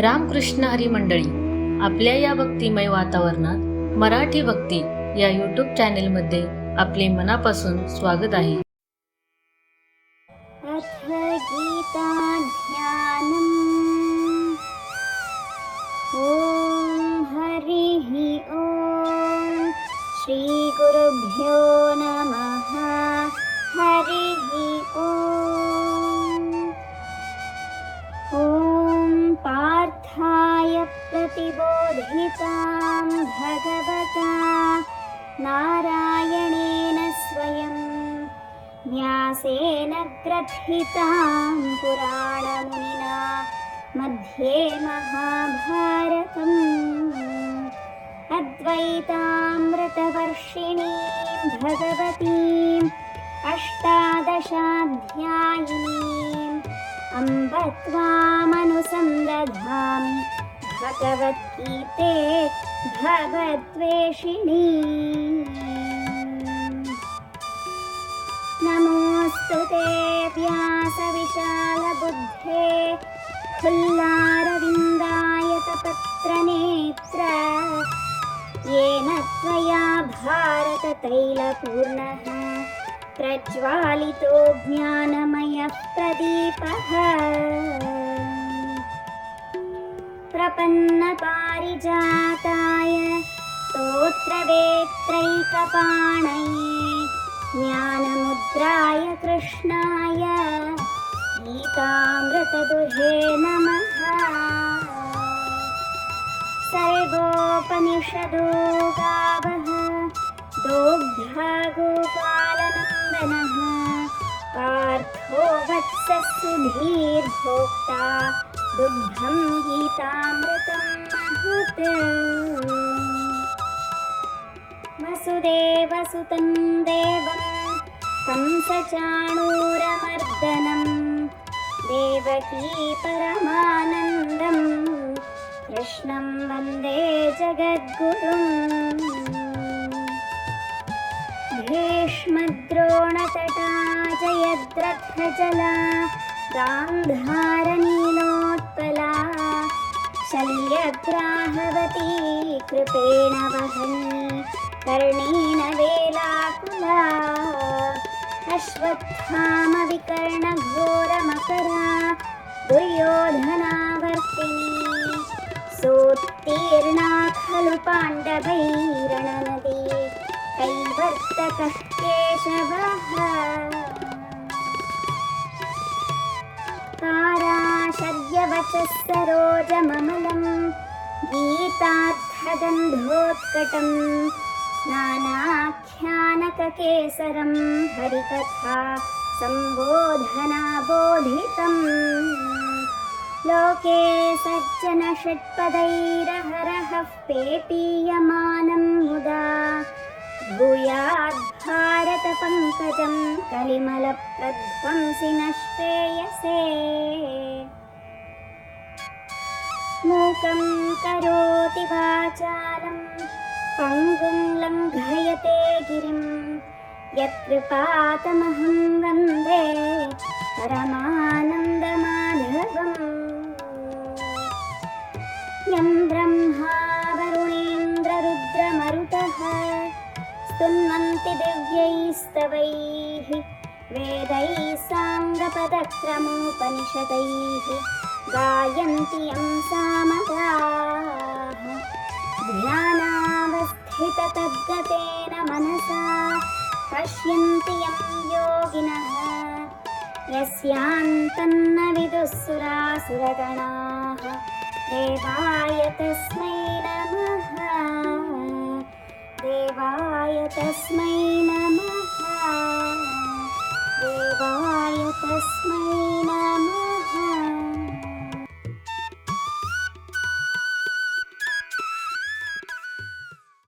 रामकृष्ण हरी मंडळी, आपल्या या भक्तिमय वातावरणात मराठी भक्ती या यूट्यूब चॅनेलमध्ये आपले मनापासून स्वागत आहे. अथ गीताध्यानम्। ॐ हरिः ॐ श्रीगुरुभ्यो नमः। हरिः ॐ पार्थाय प्रतिबोधितां भगवता नारायणेन स्वयं व्यासेन ग्रथितां पुराणमुनिना मध्ये महाभारतम् अद्वैतामृतवर्षिणीं भगवतीम् अष्टादशाध्यायिनीम् अम्ब त्वामनुसन्दधामि भगवद्गीते भवद्वेषिणी। नमोऽस्तु ते व्यासविशालबुद्धे फुल्लारविन्दायतपत्रनेत्र येन त्वया भारततैलपूर्णः प्रज्वालितो ज्ञानमयः प्रदीपः। प्रपन्नपारिजाताय स्तोत्रवेत्रैकपाणये ज्ञानमुद्राय कृष्णाय गीतामृतदुहे नमः। सर्वोपनिषदो गावः दोग्धा गोपालनन्दनः पार्थो वत्सः सुधीर्भोक्ता दुग्धं गीतामृतं महत्। वसुदेवसुतं देवं कंसचाणूरमर्दनं देवकी परमानन्दं कृष्णं वन्दे जगद्गुरुम्। भीष्मद्रोणतटा जयद्रथजला गान्धारनीलोत्पला शल्यग्राहवती कृपेण वहनी कर्णेन वेलाकुला अश्वत्थामविकर्णघोरमकरा दुर्योधनावर्तिनी सोत्तीर्णा खलु पाण्डवैरणनदी कैवर्तकः केशवः। काराशर्यवचः सरोजममलं गीतार्थगन्धोत्कटं नानाख्यानककेसरं हरिकथा सम्बोधनाबोधितम्। लोके सज्जनषट्पदैरहरः पेपीयमानं मुदा भूयाद् भारतपङ्कजं कलिमलप्रध्वंसि नश्रेयसे। मूकं करोति वाचालं पङ्गुं लङ्घयते गिरिं यत्कृपातमहं वन्दे परमानन्दमाधवम्। यं ब्रह्मा वरुणेन्द्ररुद्रमरुतः स्तुन्वन्ति दिव्यैस्तवैः वेदैः साङ्गपदक्रमोपनिषदैः गायन्ति यं सामगाः। ध्यानावस्थिततद्गतेन मनसा पश्यन्ति यं योगिनः यस्यान्तन्न विदुःसुरासुरगणाः। देवाय तस्मै नमः। देवाय तस्मै नमः। देवाय तस्मै नमः।